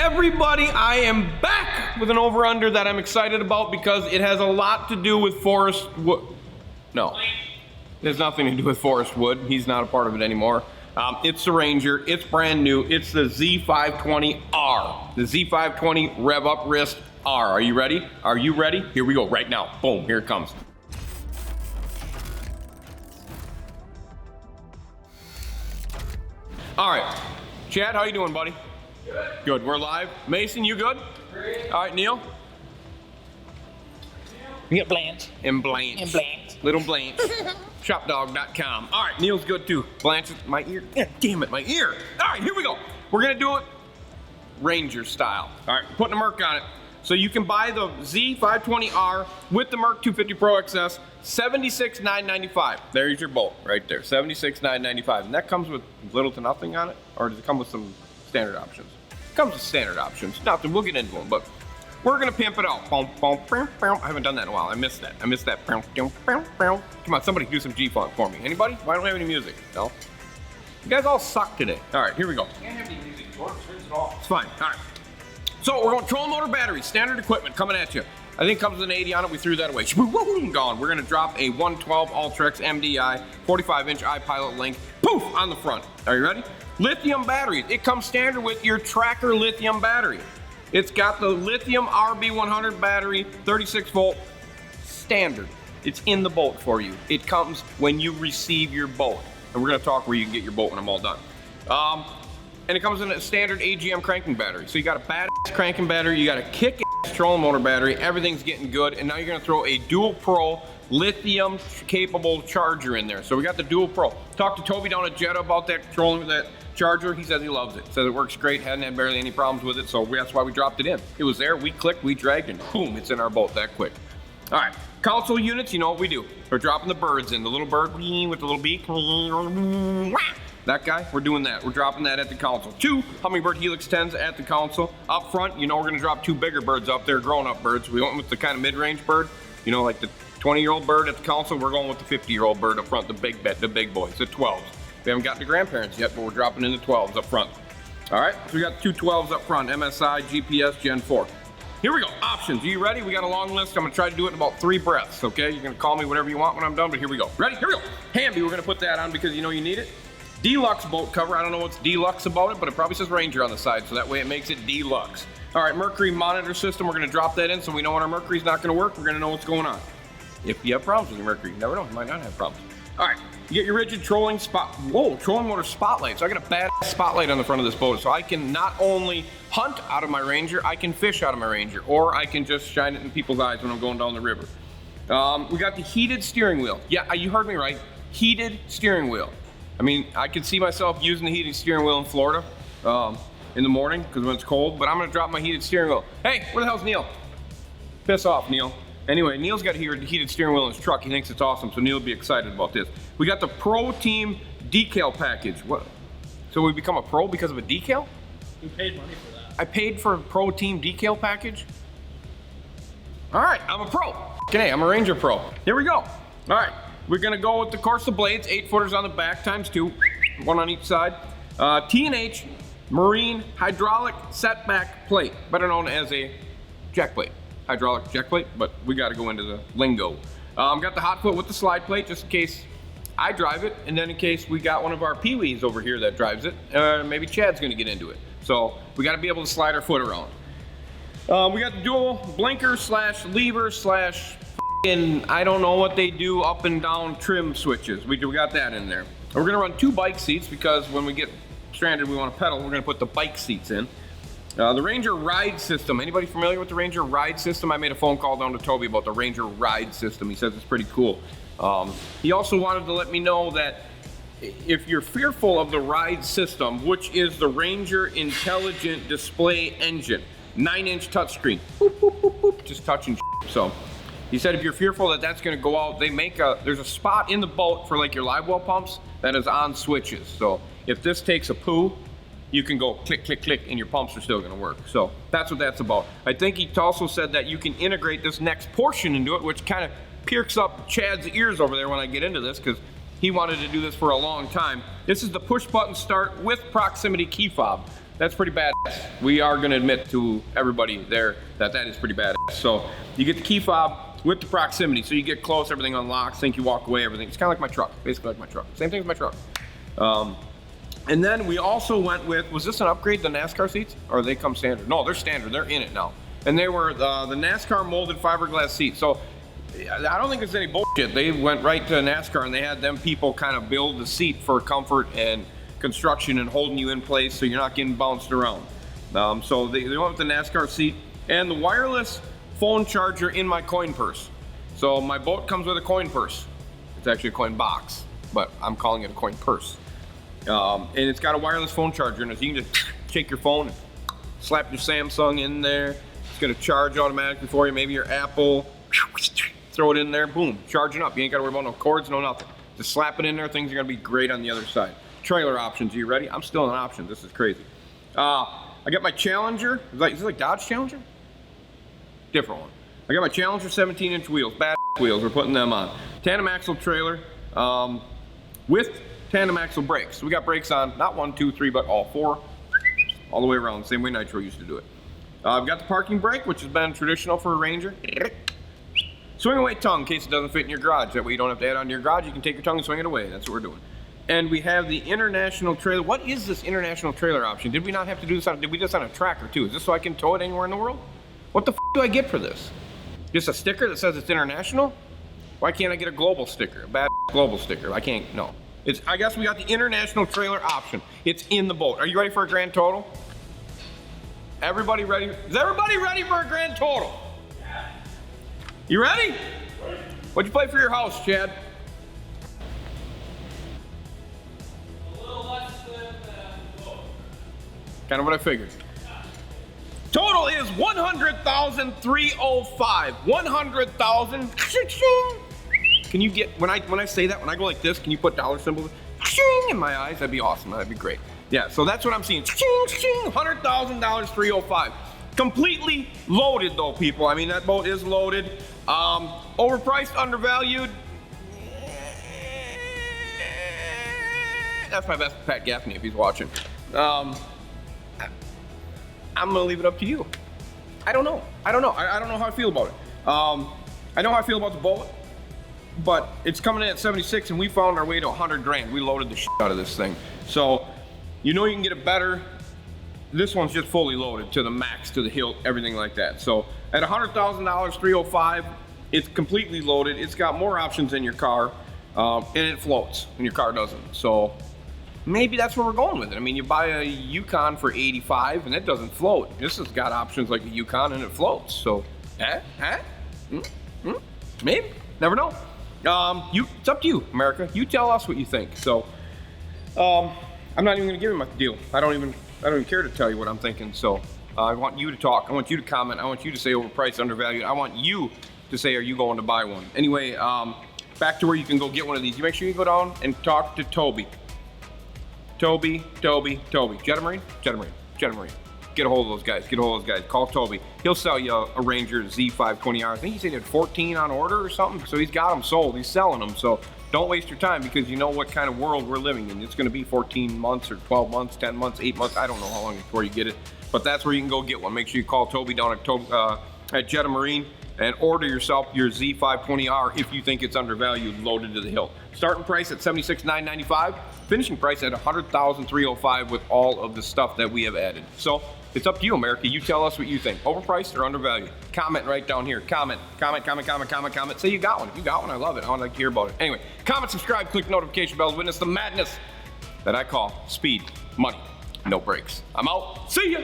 everybody, I am back with an over-under that I'm excited about because it has a lot to do with Forrest Wood. No, it has nothing to do with Forrest Wood. He's not a part of it anymore. It's the Ranger. It's brand new. It's the Z520R. The Z520 Rev Up Wrist R. Are you ready? Are you ready? Here we go right now. Boom, here it comes. All right, Chad, how you doing, buddy? Good. Good, we're live. Mason, you good? Great. All right, Neil? We got Blanche. And Blanche. And Blanche. Little Blanche. Shopdog.com. All right, Neil's good too. Blanche, my ear. Damn it, my ear. All right, here we go. We're gonna do it Ranger style. All right, putting a Merc on it. So you can buy the Z520R with the Merc 250 Pro XS, $76,995. There's your bolt right there, $76,995. And that comes with little to nothing on it, or does it come with some standard options? It comes with standard options. Nothing, we'll get into them, but we're gonna pimp it out. I haven't done that in a while. I missed that. Come on, somebody do some G-Funk for me. Anybody? Why don't we have any music? No? You guys all suck today. All right, here we go. Can't have any music, George. Turns it off. It's fine. All right. So we're going trolling motor battery, standard equipment coming at you. I think it comes with an 80 on it. We threw that away. Gone. We're gonna drop a 112 Ultrex MDI 45-inch iPilot link. Poof on the front. Are you ready? Lithium batteries. It comes standard with your Tracker lithium battery. It's got the lithium RB100 battery, 36 volt, standard. It's in the bolt for you. It comes when you receive your bolt. And we're gonna talk where you can get your bolt when I'm all done. And it comes in a standard AGM cranking battery. So you got a badass cranking battery, you got a kick-ass trolling motor battery, everything's getting good, and now you're gonna throw a Dual Pro lithium capable charger in there. So we got the Dual Pro. Talked to Toby down at Jetta about that trolling, that charger. He says he loves it. Says it works great, hadn't had barely any problems with it, so that's why we dropped it in. It was there, we clicked, we dragged, and boom, it's in our bolt that quick. All right, console units, you know what we do. We're dropping the birds in, the little bird with the little beak. That guy, we're doing that. We're dropping that at the console. 2 Humminbird Helix 10s at the console. Up front, you know we're gonna drop 2 bigger birds up there, grown-up birds. We went with the kind of mid-range bird, you know, like the 20-year-old bird at the console. We're going with the 50-year-old bird up front, the big boys, the 12s. We haven't got the grandparents yet, but we're dropping in the 12s up front. All right, so we got 2 12s up front, MSI, GPS, Gen 4. Here we go, options. Are you ready? We got a long list. I'm gonna try to do it in about 3 breaths, okay? You're gonna call me whatever you want when I'm done, but here we go. Ready? Here we go. Hamby, we're gonna put that on because you know you need it. Deluxe bolt cover. I don't know what's deluxe about it, but it probably says Ranger on the side, so that way it makes it deluxe. All right, Mercury monitor system. We're gonna drop that in so we know when our Mercury's not gonna work. We're gonna know what's going on. If you have problems with your Mercury, you never know, you might not have problems. All right, you get your rigid trolling trolling motor spotlight. So I got a badass spotlight on the front of this boat, so I can not only hunt out of my Ranger, I can fish out of my Ranger, or I can just shine it in people's eyes when I'm going down the river. We got the heated steering wheel. Yeah, you heard me right, heated steering wheel. I mean, I could see myself using the heated steering wheel in Florida in the morning, because when it's cold, but I'm gonna drop my heated steering wheel. Hey, where the hell's Neil? Piss off, Neil. Anyway, Neil's got a heated steering wheel in his truck. He thinks it's awesome, so Neil will be excited about this. We got the Pro Team decal package. What? So we become a pro because of a decal? You paid money for that. I paid for a Pro Team decal package? All right, I'm a pro. Okay, I'm a Ranger Pro. Here we go. All right, we're gonna go with the Corsa blades, 8-footers on the back, ×2, 1 on each side. T&H Marine hydraulic setback plate, better known as a jack plate. Hydraulic jack plate, but we got to go into the lingo. Got the hot foot with the slide plate, just in case I drive it, and then in case we got one of our peewees over here that drives it, maybe Chad's going to get into it. So we got to be able to slide our foot around. We got the dual blinker / lever / I don't know what they do, up and down trim switches. We got that in there. And we're going to run 2 bike seats because when we get stranded, we want to pedal. We're going to put the bike seats in. The Ranger Ride System. Anybody familiar with the Ranger Ride System? I made a phone call down to Toby about the Ranger Ride System. He says it's pretty cool. He also wanted to let me know that if you're fearful of the Ride System, which is the Ranger Intelligent Display Engine, 9-inch touchscreen, boop, boop, boop, boop, just touching. So he said if you're fearful that that's going to go out, there's a spot in the boat for like your live well pumps that is on switches. So if this takes a poo, you can go click, click, click, and your pumps are still gonna work. So that's what that's about. I think he also said that you can integrate this next portion into it, which kind of perks up Chad's ears over there when I get into this, because he wanted to do this for a long time. This is the push button start with proximity key fob. that's pretty badass. We are gonna admit to everybody there that that is pretty badass. So you get the key fob with the proximity. So you get close, everything unlocks, think you walk away, everything. It's kind of like my truck, basically like my truck. Same thing as my truck. And then we also went with, was this an upgrade, the NASCAR seats? Or they come standard? No, they're standard, they're in it now. And they were the NASCAR molded fiberglass seats. So I don't think it's any bullshit. They went right to NASCAR and they had them people kind of build the seat for comfort and construction and holding you in place so you're not getting bounced around. So they went with the NASCAR seat and the wireless phone charger in my coin purse. So my boat comes with a coin purse. It's actually a coin box, but I'm calling it a coin purse. And it's got a wireless phone charger in it. So you can just take your phone and slap your Samsung in there. It's gonna charge automatically for you. Maybe your Apple, throw it in there, boom, charging up. You ain't gotta worry about no cords, no nothing. Just slap it in there, things are gonna be great on the other side. Trailer options, are you ready? I'm still in options, this is crazy. I got my Challenger, is this like Dodge Challenger? Different one. I got my Challenger 17-inch wheels, bad wheels, we're putting them on. Tandem axle trailer with tandem axle brakes. So we got brakes on, not 1, 2, 3, but all 4, all the way around, the same way Nitro used to do it. I've got the parking brake, which has been traditional for a Ranger. Swing away tongue in case it doesn't fit in your garage. That way you don't have to add on to your garage, you can take your tongue and swing it away. That's what we're doing. And we have the international trailer. What is this international trailer option? Did we not have to do this on, did we do this on a tracker too? Is this so I can tow it anywhere in the world? What the f do I get for this? Just a sticker that says it's international? Why can't I get a global sticker? A bad global sticker. I can't, no. I guess we got the international trailer option. It's in the boat. Are you ready for a grand total? Everybody ready? Is everybody ready for a grand total? Yeah. You ready? What'd you play for your house, Chad? A little less than Kind of what I figured. Total is 100,305. 100,000. Can you get, when I say that, when I go like this, can you put dollar symbols in my eyes? That'd be awesome, that'd be great. Yeah, so that's what I'm seeing. $100,000, 305. Completely loaded though, people. I mean, that boat is loaded. Overpriced, undervalued. That's my best Pat Gaffney if he's watching. I'm gonna leave it up to you. I don't know. I don't know how I feel about it. I know how I feel about the boat, but it's coming in at 76 and we found our way to 100 grand. We loaded the shit out of this thing. So, you know you can get it better. This one's just fully loaded to the max, to the hilt, everything like that. So at $100,000, 305, it's completely loaded. It's got more options in your car, and it floats when your car doesn't. So maybe that's where we're going with it. I mean, you buy a Yukon for 85 and it doesn't float. This has got options like a Yukon and it floats. So, maybe, never know. It's up to you, America. You tell us what you think. So, I'm not even gonna give him a deal. I don't even care to tell you what I'm thinking. So, I want you to talk. I want you to comment. I want you to say overpriced, undervalued. I want you to say, are you going to buy one? Anyway, back to where you can go get one of these. You make sure you go down and talk to Toby. Toby. Jetta Marine. Get a hold of those guys. Call Toby. He'll sell you a Ranger Z520R. I think he said he had 14 on order or something. So he's got them sold. He's selling them. So don't waste your time because you know what kind of world we're living in. It's going to be 14 months or 12 months, 10 months, 8 months. I don't know how long before you get it. But that's where you can go get one. Make sure you call Toby down at Jetta Marine and order yourself your Z520R if you think it's undervalued, loaded to the hilt. Starting price at $76,995. Finishing price at $100,305 with all of the stuff that we have added. So it's up to you, America. You tell us what you think. Overpriced or undervalued? Comment right down here. Comment. Say you got one. If you got one, I love it. I want to hear about it. Anyway, comment, subscribe, click notification bells. Witness the madness that I call speed, money, no brakes. I'm out. See ya.